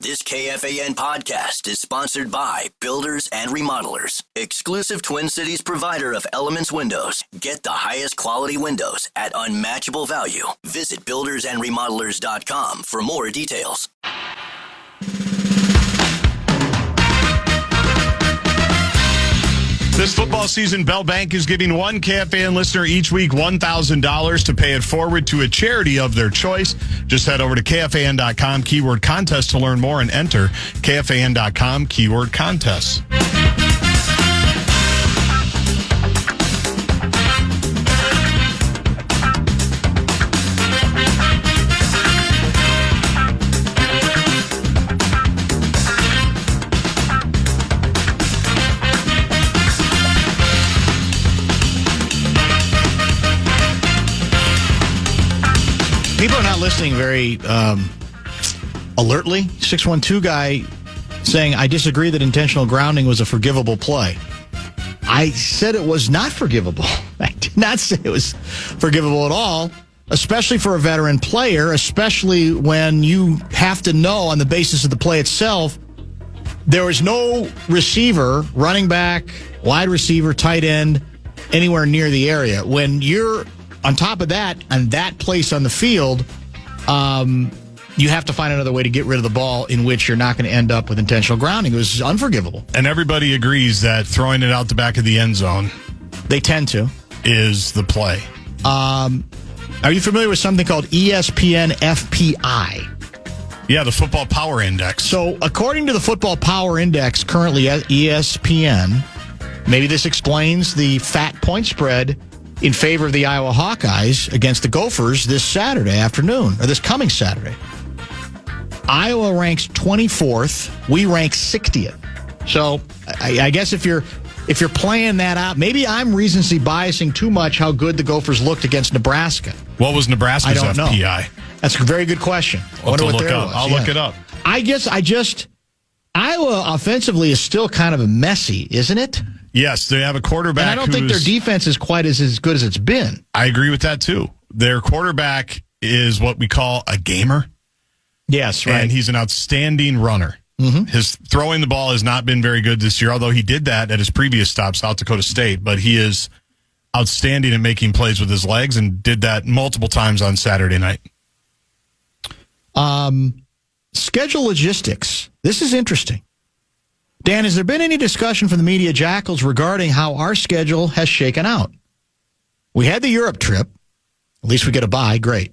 This KFAN podcast is sponsored by Builders and Remodelers, exclusive Twin Cities provider of Elements Windows. Get the highest quality windows at unmatchable value. Visit buildersandremodelers.com for more details. This football season, Bell Bank is giving one KFAN listener each week $1,000 to pay it forward to a charity of their choice. Just head over to KFAN.com, keyword contest to learn more and enter KFAN.com, keyword contest. People are not listening very alertly. 612 guy saying, I disagree that intentional grounding was a forgivable play. I said it was not forgivable. I did not say it was forgivable at all, especially for a veteran player, especially when you have to know on the basis of the play itself, there was no receiver, running back, wide receiver, tight end, anywhere near the area. When you're on top of that, on that place on the field, you have to find another way to get rid of the ball in which you're not going to end up with intentional grounding. It was unforgivable. And everybody agrees that throwing it out the back of the end zone, they tend to, is the play. Are you familiar with something called ESPN FPI? Yeah, the Football Power Index. So according to the Football Power Index currently at ESPN, maybe this explains the fat point spread in favor of the Iowa Hawkeyes against the Gophers this Saturday afternoon, or this coming Saturday. Iowa ranks 24th. We rank 60th. So I guess if you're playing that out, maybe I'm recency biasing too much how good the Gophers looked against Nebraska. What was Nebraska's I don't FPI? know. That's a very good question. I'll look it up. I guess Iowa offensively is still kind of messy, isn't it? Yes, they have a quarterback. And I don't think their defense is quite as good as it's been. I agree with that, too. Their quarterback is what we call a gamer. Yes, right. And he's an outstanding runner. Mm-hmm. His throwing the ball has not been very good this year, although he did that at his previous stop, South Dakota State. But he is outstanding at making plays with his legs and did that multiple times on Saturday night. Schedule logistics. This is interesting. Dan, has there been any discussion from the media jackals regarding how our schedule has shaken out? We had the Europe trip. At least we get a bye. Great.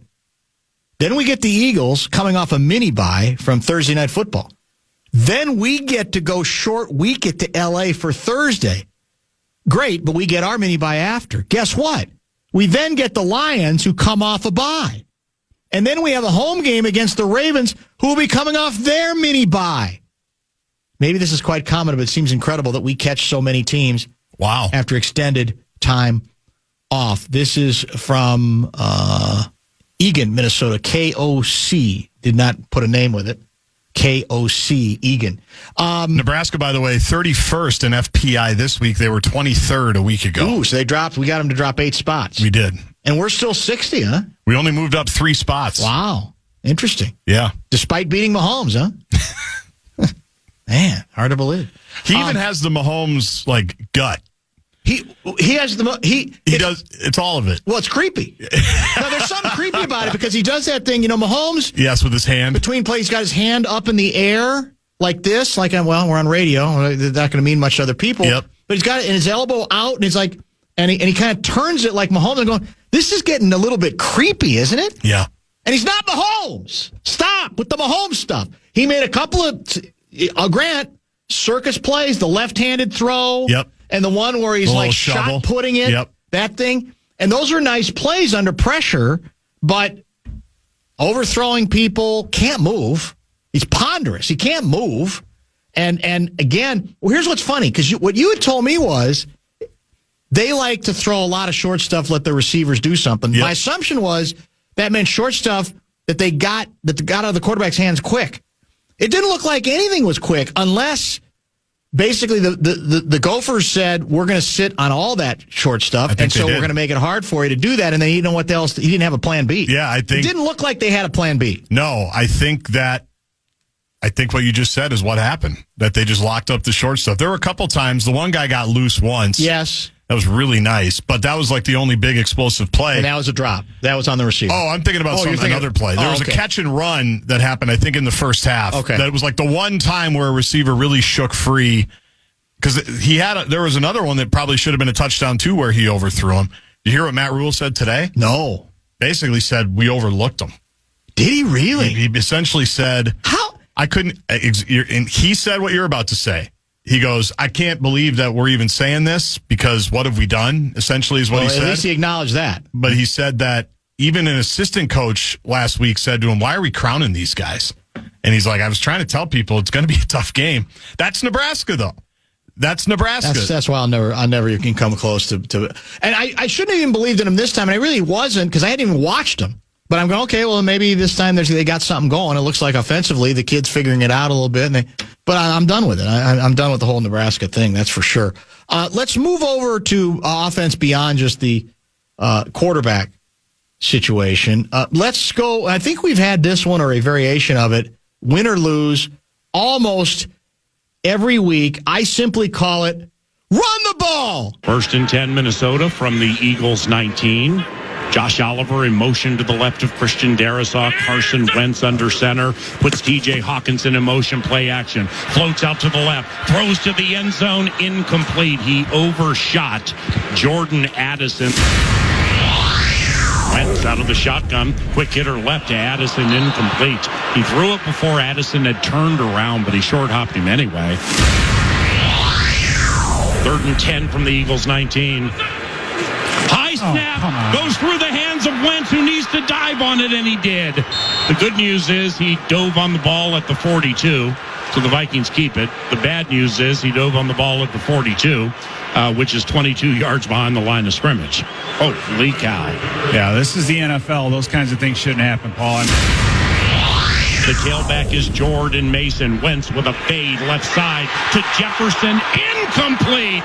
Then we get the Eagles coming off a mini bye from Thursday Night Football. Then we get to go short week it to L.A. for Thursday. Great, but we get our mini bye after. Guess what? We then get the Lions who come off a bye. And then we have a home game against the Ravens who will be coming off their mini bye. Maybe this is quite common, but it seems incredible that we catch so many teams after extended time off. This is from Eagan, Minnesota. KOC. Did not put a name with it. KOC, Eagan. Nebraska, by the way, 31st in FPI this week. They were 23rd a week ago. Ooh, so we got them to drop 8 spots. We did. And we're still 60, huh? We only moved up 3 spots. Wow. Interesting. Yeah. Despite beating Mahomes, huh? Man, hard to believe. He even has the Mahomes gut. He has he does. It's all of it. Well, it's creepy. Now, there's something creepy about it because he does that thing. Mahomes. Yes, with his hand between plays, he's got his hand up in the air like this. Like, we're on radio. It's not going to mean much to other people. Yep. But he's got it in his elbow out, and he's like, and he kind of turns it like Mahomes and going, "This is getting a little bit creepy, isn't it?" Yeah. And he's not Mahomes. Stop with the Mahomes stuff. He made a couple of. I'll grant circus plays, the left-handed throw, yep, and the one where he's like shot putting it, yep, that thing. And those are nice plays under pressure, but overthrowing people, can't move. He's ponderous. He can't move. And again, here's what's funny, because what you had told me was they like to throw a lot of short stuff, let the receivers do something. Yep. My assumption was that meant short stuff that they got out of the quarterback's hands quick. It didn't look like anything was quick unless basically the Gophers said, we're going to sit on all that short stuff, and so we're going to make it hard for you to do that, and then you know what else? He didn't have a plan B. Yeah, I think... It didn't look like they had a plan B. No, I think that I think what you just said is what happened, that they just locked up the short stuff. There were a couple times. The one guy got loose once. Yes. That was really nice, but that was like the only big explosive play. And that was a drop. That was on the receiver. Oh, I'm thinking about another play. There was a catch and run that happened, I think, in the first half. Okay. That was like the one time where a receiver really shook free, because there was another one that probably should have been a touchdown too, where he overthrew him. You hear what Matt Rule said today? No. Basically said we overlooked him. Did he really? He essentially said, how? I couldn't, and he said what you're about to say. He goes, I can't believe that we're even saying this, because what have we done? Essentially is what he said. At least he acknowledged that. But he said that even an assistant coach last week said to him, why are we crowning these guys? And he's like, I was trying to tell people it's going to be a tough game. That's Nebraska, though. That's Nebraska. That's why I'll never even come close to. And I shouldn't have even believed in him this time, and I really wasn't, because I hadn't even watched him. But I'm going, okay, well, maybe this time they got something going. It looks like offensively the kid's figuring it out a little bit. But I'm done with it. I'm done with the whole Nebraska thing, that's for sure. Let's move over to offense beyond just the quarterback situation. Let's go. I think we've had this one or a variation of it, win or lose, almost every week. I simply call it run the ball. 1st and 10, Minnesota from the Eagles 19. Josh Oliver in motion to the left of Christian Darrisaw. Carson Wentz under center. Puts TJ Hawkinson in motion, play action. Floats out to the left. Throws to the end zone. Incomplete. He overshot Jordan Addison. Wentz out of the shotgun. Quick hitter left to Addison. Incomplete. He threw it before Addison had turned around, but he short-hopped him anyway. 3rd and 10 from the Eagles 19. Snap goes through the hands of Wentz, who needs to dive on it, and he did. The good news is he dove on the ball at the 42, so the Vikings keep it. The bad news is he dove on the ball at the 42, which is 22 yards behind the line of scrimmage. Holy cow. Yeah, this is the NFL. Those kinds of things shouldn't happen, Paul. The tailback is Jordan Mason. Wentz with a fade left side to Jefferson. Incomplete.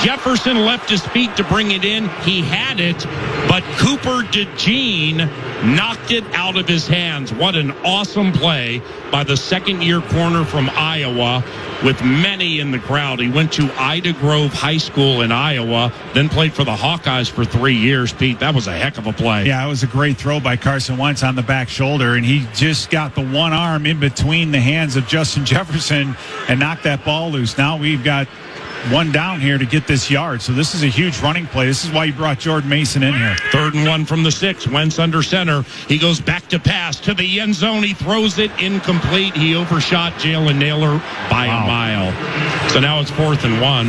Jefferson left his feet to bring it in. He had it, but Cooper DeJean knocked it out of his hands. What an awesome play by the second-year corner from Iowa, with many in the crowd. He went to Ida Grove High School in Iowa, then played for the Hawkeyes for 3 years. Pete, that was a heck of a play. Yeah, it was a great throw by Carson Wentz on the back shoulder, and he just got the one arm in between the hands of Justin Jefferson and knocked that ball loose. Now we've got one down here to get this yard. So this is a huge running play. This is why you brought Jordan Mason in here. 3rd and 1 from the 6. Wentz under center. He goes back to pass to the end zone. He throws it incomplete. He overshot Jalen Naylor by a mile. So now it's 4th and 1.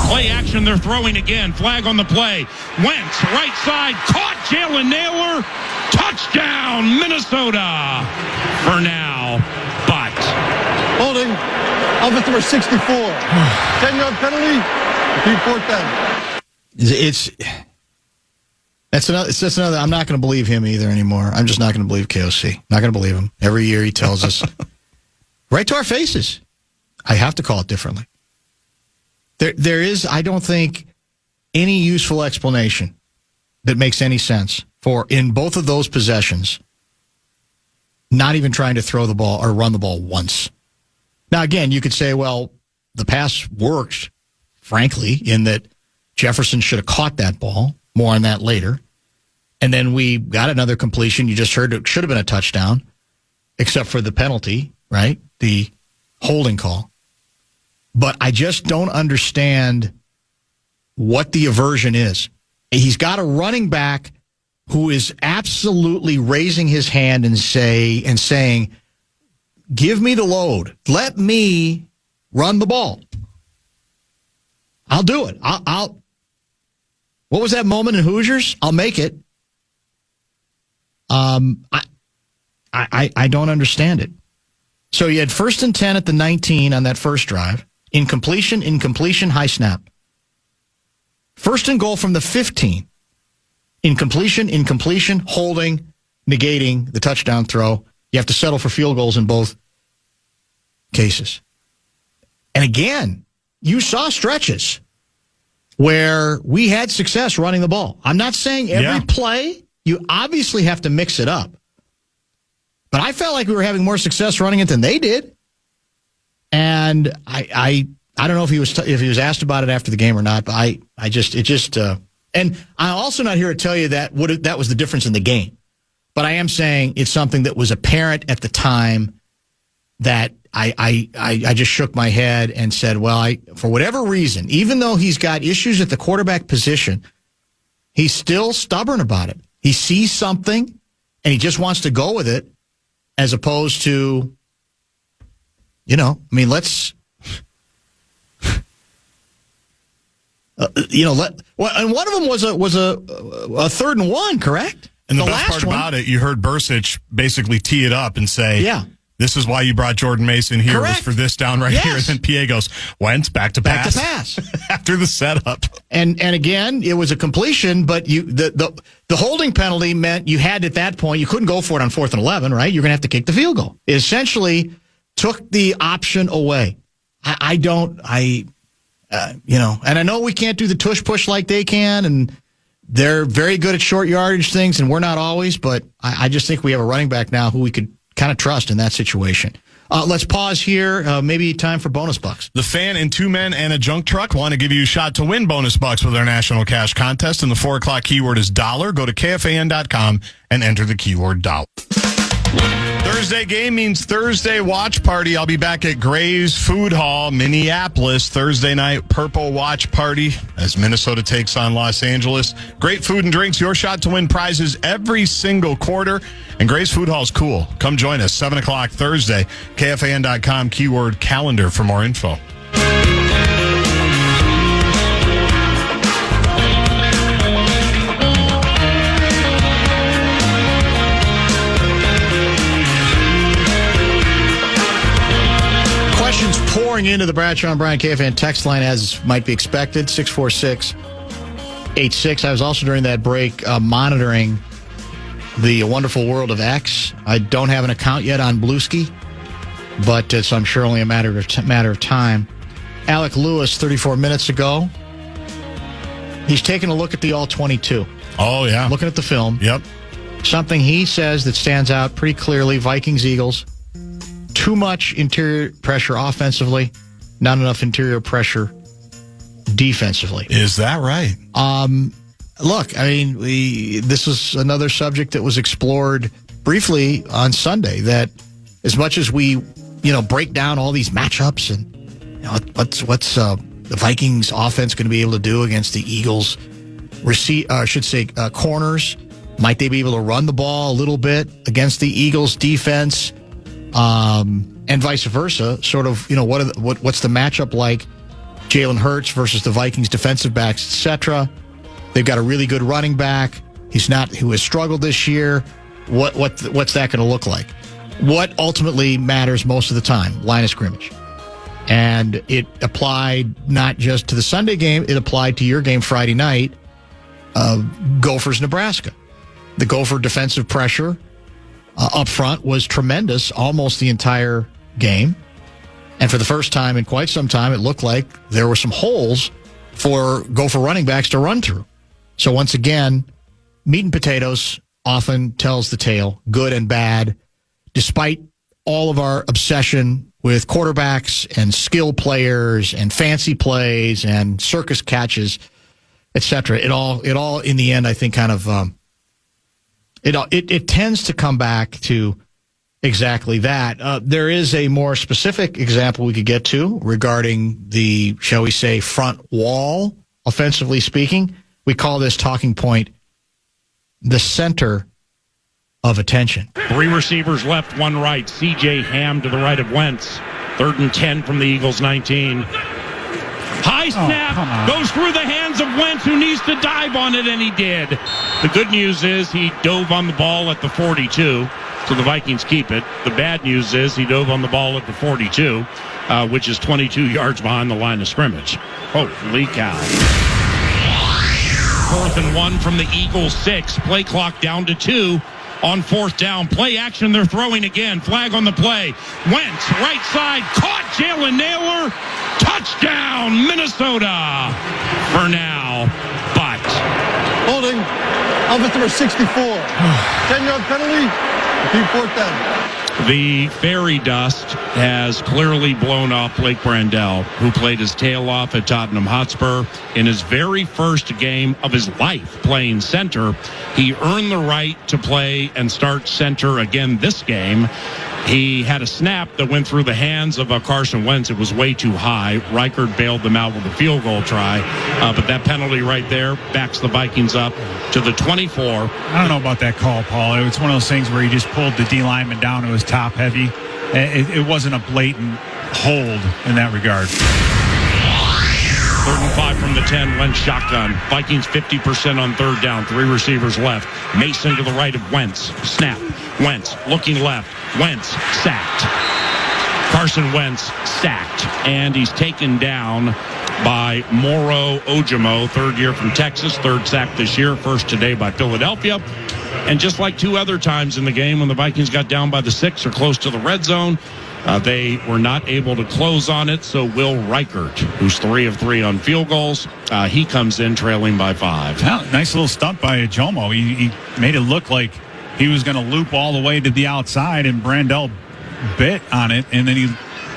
Play action. They're throwing again. Flag on the play. Wentz, right side. Caught Jalen Naylor. Touchdown, Minnesota. For now. But holding. Offense number 64. 10-yard penalty. Repeat 4th down. That's another. I'm not going to believe him either anymore. I'm just not going to believe KOC. Not going to believe him. Every year he tells us right to our faces. I have to call it differently. There is, I don't think, any useful explanation that makes any sense for, in both of those possessions, not even trying to throw the ball or run the ball once. Now, again, you could say, well, the pass worked, frankly, in that Jefferson should have caught that ball. More on that later. And then we got another completion. You just heard it should have been a touchdown, except for the penalty, right? The holding call. But I just don't understand what the aversion is. He's got a running back who is absolutely raising his hand and saying, give me the load. Let me run the ball. I'll do it. I'll. What was that moment in Hoosiers? I'll make it. I don't understand it. So you had 1st and 10 at the 19 on that first drive. Incompletion, high snap. 1st and goal from the 15. Incompletion, holding, negating the touchdown throw. You have to settle for field goals in both cases. And again, you saw stretches where we had success running the ball. I'm not saying every play. You obviously have to mix it up. But I felt like we were having more success running it than they did. And I don't know if he was asked about it after the game or not, but and I'm also not here to tell you that that was the difference in the game. But I am saying it's something that was apparent at the time that I just shook my head and said, well, for whatever reason, even though he's got issues at the quarterback position, he's still stubborn about it. He sees something and he just wants to go with it, as opposed to, let's, and one of them was a 3rd and 1, correct? And the best part about it, you heard Bursich basically tee it up and say, "Yeah, this is why you brought Jordan Mason here, was for this down right here." And then PA goes, Wentz, back to pass after the setup. And again, it was a completion, but the holding penalty meant you had at that point, you couldn't go for it on 4th and 11, right? You're going to have to kick the field goal. It essentially took the option away. And I know we can't do the tush push like they can, and they're very good at short yardage things, and we're not always, but I just think we have a running back now who we could kind of trust in that situation. Let's pause here. Maybe time for bonus bucks. The Fan and 2 men and a junk truck want to give you a shot to win bonus bucks with our national cash contest, and the 4 o'clock keyword is dollar. Go to KFAN.com and enter the keyword dollar. Thursday game means Thursday watch party. I'll be back at Gray's Food Hall, Minneapolis, Thursday night Purple Watch Party as Minnesota takes on Los Angeles. Great food and drinks, your shot to win prizes every single quarter. And Gray's Food Hall is cool. Come join us, 7 o'clock Thursday, KFAN.com, keyword calendar for more info. Pouring into the Bradshaw and Bryan KFAN text line as might be expected, 646-86. I was also during that break monitoring the wonderful world of X. I don't have an account yet on Bluesky, but it's, I'm sure, only a matter of time. Alec Lewis, 34 minutes ago, he's taking a look at the All-22. Oh, yeah. Looking at the film. Yep. Something he says that stands out pretty clearly, Vikings, Eagles. Too much interior pressure offensively, not enough interior pressure defensively. Is that right? Look, this is another subject that was explored briefly on Sunday, that as much as we, break down all these matchups and what's the Vikings offense going to be able to do against the Eagles corners? Might they be able to run the ball a little bit against the Eagles defense? And vice versa, sort of, what's the matchup like? Jalen Hurts versus the Vikings defensive backs, etc. They've got a really good running back. Who has struggled this year. What's that going to look like? What ultimately matters most of the time? Line of scrimmage. And it applied not just to the Sunday game, it applied to your game Friday night, Gophers, Nebraska. The Gopher defensive pressure up front was tremendous almost the entire game. And for the first time in quite some time, it looked like there were some holes for Gopher running backs to run through. So once again, meat and potatoes often tells the tale, good and bad. Despite all of our obsession with quarterbacks and skill players and fancy plays and circus catches, etc., it all in the end, I think, kind of It tends to come back to exactly that. There is a more specific example we could get to regarding the, shall we say, front wall, offensively speaking. We call this talking point the center of attention. 3 receivers left, 1 right. C.J. Ham to the right of Wentz. 3rd and 10 from the Eagles' 19. High snap goes through the hands of Wentz, who needs to dive on it, and he did. The good news is he dove on the ball at the 42, so the Vikings keep it. The bad news is he dove on the ball at the 42, which is 22 yards behind the line of scrimmage. Holy cow. 4th and 1 from the Eagles' 6. Play clock down to 2. On 4th down, play action, they're throwing again. Flag on the play. Wentz, right side, caught Jalen Naylor. Touchdown, Minnesota. For now, but. Holding, offense number 64. 10-yard penalty. Repeat fourth down. The fairy dust has clearly blown off Blake Brandel, who played his tail off at Tottenham Hotspur. In his very first game of his life playing center, he earned the right to play and start center again this game. He had a snap that went through the hands of Carson Wentz. It was way too high. Reichert bailed them out with a field goal try. But that penalty right there backs the Vikings up to the 24. I don't know about that call, Paul. It's one of those things where he just pulled the D lineman down. It was top heavy. It wasn't a blatant hold in that regard. 3rd and 5 from the 10, Wentz shotgun. Vikings 50% on 3rd down. 3 receivers left. Mason to the right of Wentz. Snap. Wentz looking left. Wentz sacked. Carson Wentz sacked. And he's taken down by Moro Ojimo, 3rd year from Texas. 3rd sack this year. 1st today by Philadelphia. And just like 2 other times in the game when the Vikings got down by the 6 or close to the red zone, they were not able to close on it, so Will Reichert, who's 3 of 3 on field goals, he comes in trailing by 5. Well, nice little stunt by Jomo. He made it look like he was going to loop all the way to the outside, and Brandel bit on it, and then he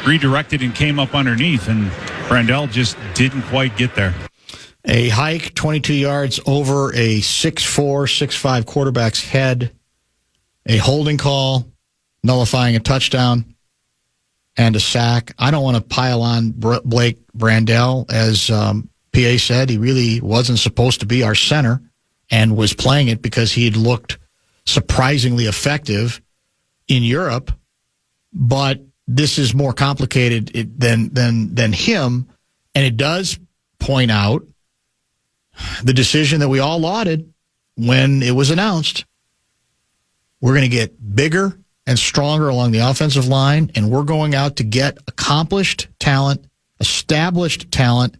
redirected and came up underneath, and Brandel just didn't quite get there. A hike 22 yards over a 6'4", 6'5" quarterback's head, a holding call, nullifying a touchdown, and a sack. I don't want to pile on Blake Brandel. As PA said, he really wasn't supposed to be our center and was playing it because he had looked surprisingly effective in Europe. But this is more complicated than him, and it does point out the decision that we all lauded when it was announced. We're going to get bigger and stronger along the offensive line, and we're going out to get accomplished talent, established talent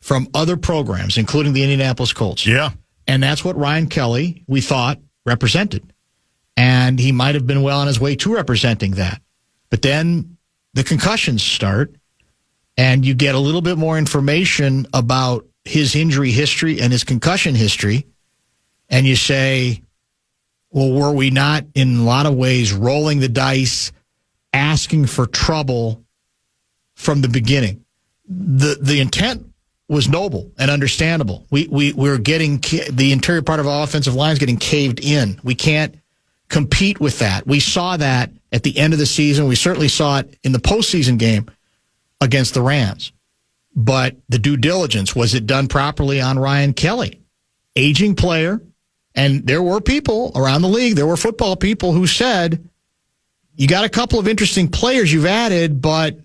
from other programs, including the Indianapolis Colts. Yeah. And that's what Ryan Kelly, we thought, represented. And he might have been well on his way to representing that. But then the concussions start, and you get a little bit more information about his injury history and his concussion history, and you say, well, were we not in a lot of ways rolling the dice, asking for trouble from the beginning? The intent was noble and understandable. We're getting the interior part of our offensive line is getting caved in. We can't compete with that. We saw that at the end of the season. We certainly saw it in the postseason game against the Rams. But the due diligence, was it done properly on Ryan Kelly? Aging player. And there were people around the league, there were football people who said, you got a couple of interesting players you've added, but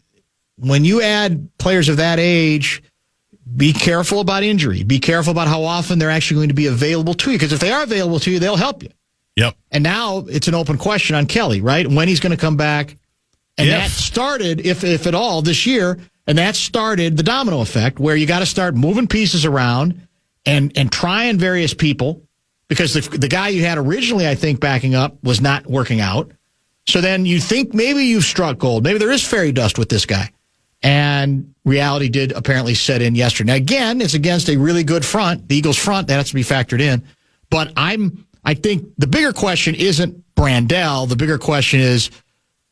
when you add players of that age, be careful about injury. Be careful about how often they're actually going to be available to you. Because if they are available to you, they'll help you. Yep. And now it's an open question on Kelly, right? When he's going to come back. And that started, if at all, this year. And that started the domino effect where you got to start moving pieces around and trying various people. Because the guy you had originally, I think, backing up was not working out. So then you think maybe you've struck gold. Maybe there is fairy dust with this guy. And reality did apparently set in yesterday. Now, again, it's against a really good front, the Eagles' front. That has to be factored in. But I think the bigger question isn't Brandel. The bigger question is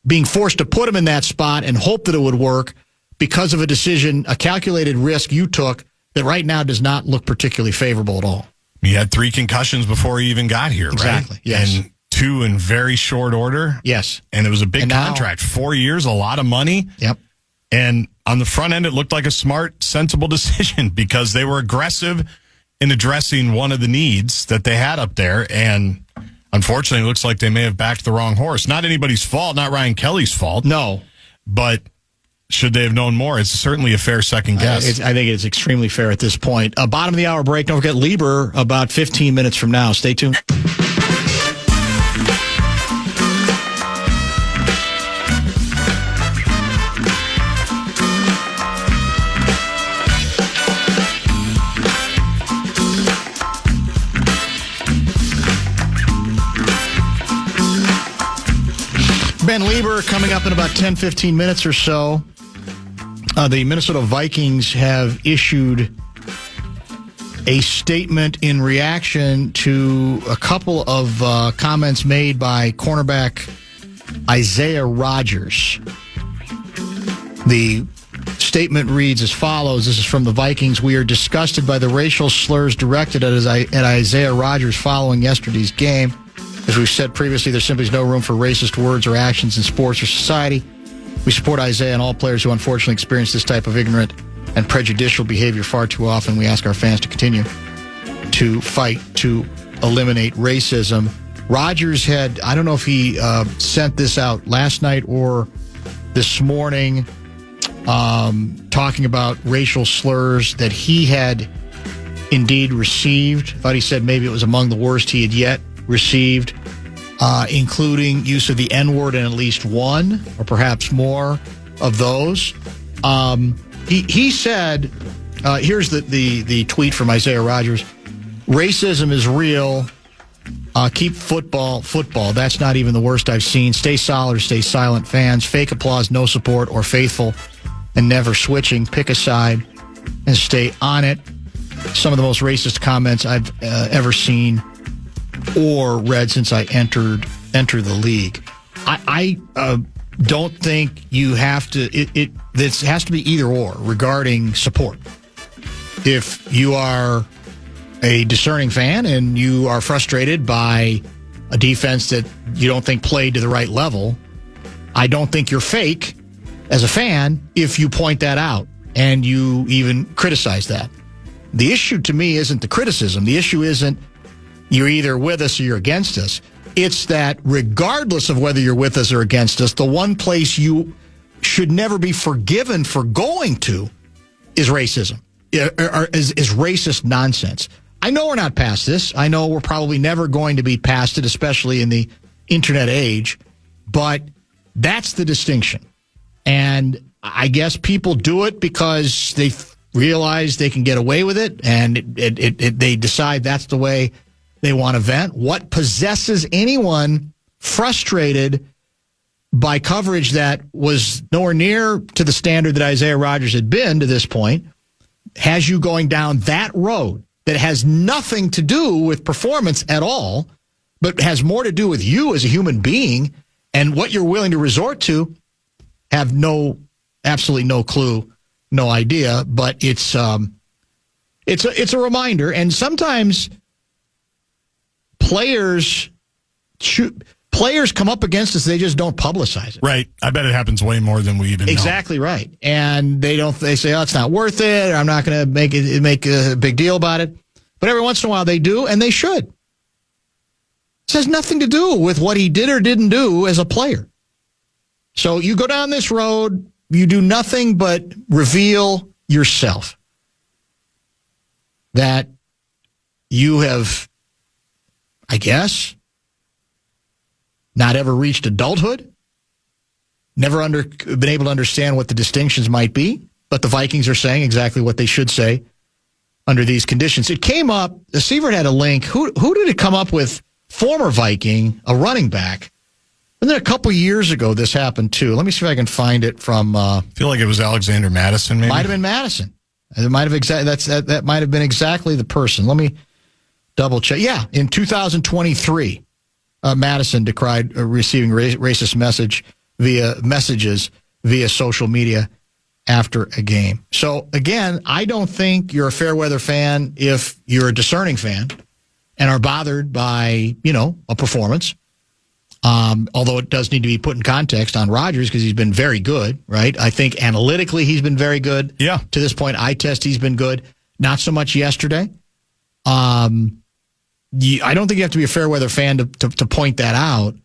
being forced to put him in that spot and hope that it would work because of a decision, a calculated risk you took that right now does not look particularly favorable at all. He had 3 concussions before he even got here, exactly, right? Yes. And 2 in very short order. Yes. And it was a big contract. 4 years, a lot of money. Yep. And on the front end, it looked like a smart, sensible decision because they were aggressive in addressing one of the needs that they had up there. And unfortunately, it looks like they may have backed the wrong horse. Not anybody's fault, not Ryan Kelly's fault. No. But should they have known more? It's certainly a fair second guess. I think it's extremely fair at this point. Bottom of the hour break. Don't forget Lieber about 15 minutes from now. Stay tuned. Ben Lieber coming up in about 10, 15 minutes or so. The Minnesota Vikings have issued a statement in reaction to a couple of comments made by cornerback Isaiah Rodgers. The statement reads as follows. This is from the Vikings. We are disgusted by the racial slurs directed at Isaiah Rodgers following yesterday's game. As we've said previously, there simply is no room for racist words or actions in sports or society. We support Isaiah and all players who unfortunately experience this type of ignorant and prejudicial behavior far too often. We ask our fans to continue to fight to eliminate racism. Rodgers had, I don't know if he sent this out last night or this morning, talking about racial slurs that he had indeed received. I thought he said maybe it was among the worst he had yet received, including use of the N-word in at least one or perhaps more of those. He said, here's the tweet from Isaiah Rodgers. Racism is real. Keep football. That's not even the worst I've seen. Stay solid or stay silent, fans. Fake applause, no support, or faithful and never switching. Pick a side and stay on it. Some of the most racist comments I've ever seen or read since I entered the league. I don't think you have to. This has to be either or regarding support. If you are a discerning fan and you are frustrated by a defense that you don't think played to the right level, I don't think you're fake as a fan if you point that out and you even criticize that. The issue to me isn't the criticism. The issue isn't you're either with us or you're against us. It's that regardless of whether you're with us or against us, the one place you should never be forgiven for going to is racism, or is racist nonsense. I know we're not past this. I know we're probably never going to be past it, especially in the internet age, but that's the distinction. And I guess people do it because they realize they can get away with it, and they decide that's the way they want to vent. What possesses anyone frustrated by coverage that was nowhere near to the standard that Isaiah Rodgers had been to this point has you going down that road that has nothing to do with performance at all, but has more to do with you as a human being and what you're willing to resort to? Have absolutely no clue, no idea. But it's a reminder, and sometimes players come up against us. They just don't publicize it. Right. I bet it happens way more than we even know. Exactly right. And they say, oh, it's not worth it. Or I'm not going to make a big deal about it. But every once in a while they do, and they should. This has nothing to do with what he did or didn't do as a player. So you go down this road, you do nothing but reveal yourself. That you have, I guess, not ever reached adulthood, never been able to understand what the distinctions might be, but the Vikings are saying exactly what they should say under these conditions. It came up, the Sievert had a link. Who did it come up with? Former Viking, a running back. And then a couple years ago, this happened too. Let me see if I can find it from. I feel like it was Alexander Madison. Maybe might have been Madison. It might have that might have been exactly the person. Let me double check. Yeah, in 2023, Madison decried receiving racist messages via social media after a game. So again, I don't think you're a fair weather fan if you're a discerning fan and are bothered by a performance. Although it does need to be put in context on Rodgers because he's been very good, right? I think analytically he's been very good. Yeah. To this point, eye test he's been good. Not so much yesterday. I don't think you have to be a fair weather fan to point that out.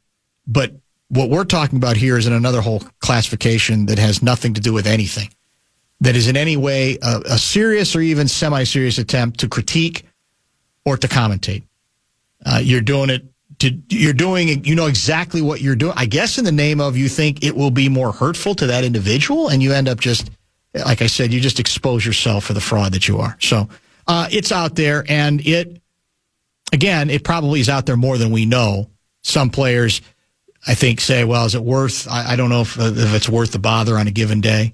But what we're talking about here is in another whole classification that has nothing to do with anything. That is in any way a serious or even semi-serious attempt to critique or to commentate. You're doing it. You know exactly what you're doing. I guess in the name of you think it will be more hurtful to that individual, and you end up just, like I said, you just expose yourself for the fraud that you are. So it's out there, and it probably is out there more than we know. Some players, I think, say, well, is it worth, I don't know if it's worth the bother on a given day.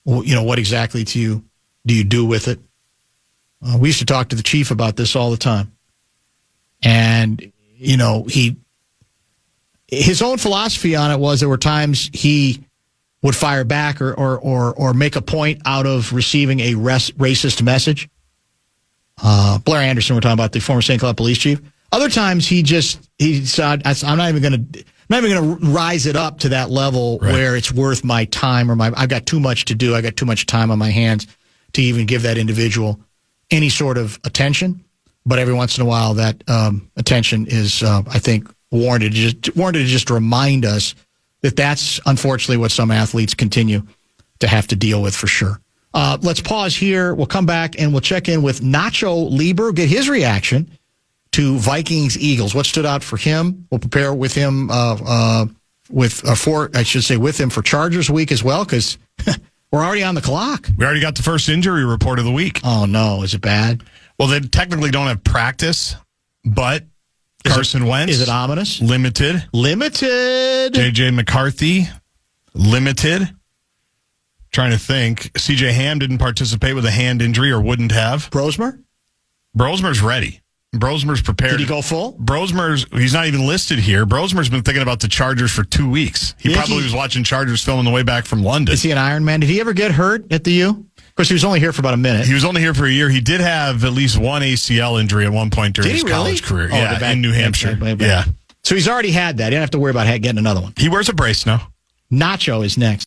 What exactly do you do with it? We used to talk to the chief about this all the time. And, you know, his own philosophy on it was there were times he would fire back or make a point out of receiving a racist message. Blair Anderson, we're talking about, the former St. Cloud police chief. Other times he said, I'm not even going to rise it up to that level where it's worth my time or I've got too much to do. I got too much time on my hands to even give that individual any sort of attention. But every once in a while, that attention is, I think, warranted to just remind us that that's unfortunately what some athletes continue to have to deal with for sure. Let's pause here. We'll come back and we'll check in with Nacho Lieber, get his reaction to Vikings Eagles. What stood out for him? We'll prepare with him with him for Chargers week as well, because we're already on the clock. We already got the first injury report of the week. Oh no, is it bad? Well, they technically don't have practice, but Carson Wentz. Is it ominous? Limited. J.J. McCarthy, limited. Trying to think. C.J. Ham didn't participate with a hand injury or wouldn't have. Brosmer's ready. Brosmer's prepared. Did he go full? He's not even listed here. Brosmer's been thinking about the Chargers for 2 weeks. He probably was watching Chargers film on the way back from London. Is he an Iron Man? Did he ever get hurt at the U? Of course, he was only here for about a minute. He was only here for a year. He did have at least one ACL injury at one point during his college career. In New Hampshire. Yeah. So he's already had that. He didn't have to worry about getting another one. He wears a brace now. Nacho is next.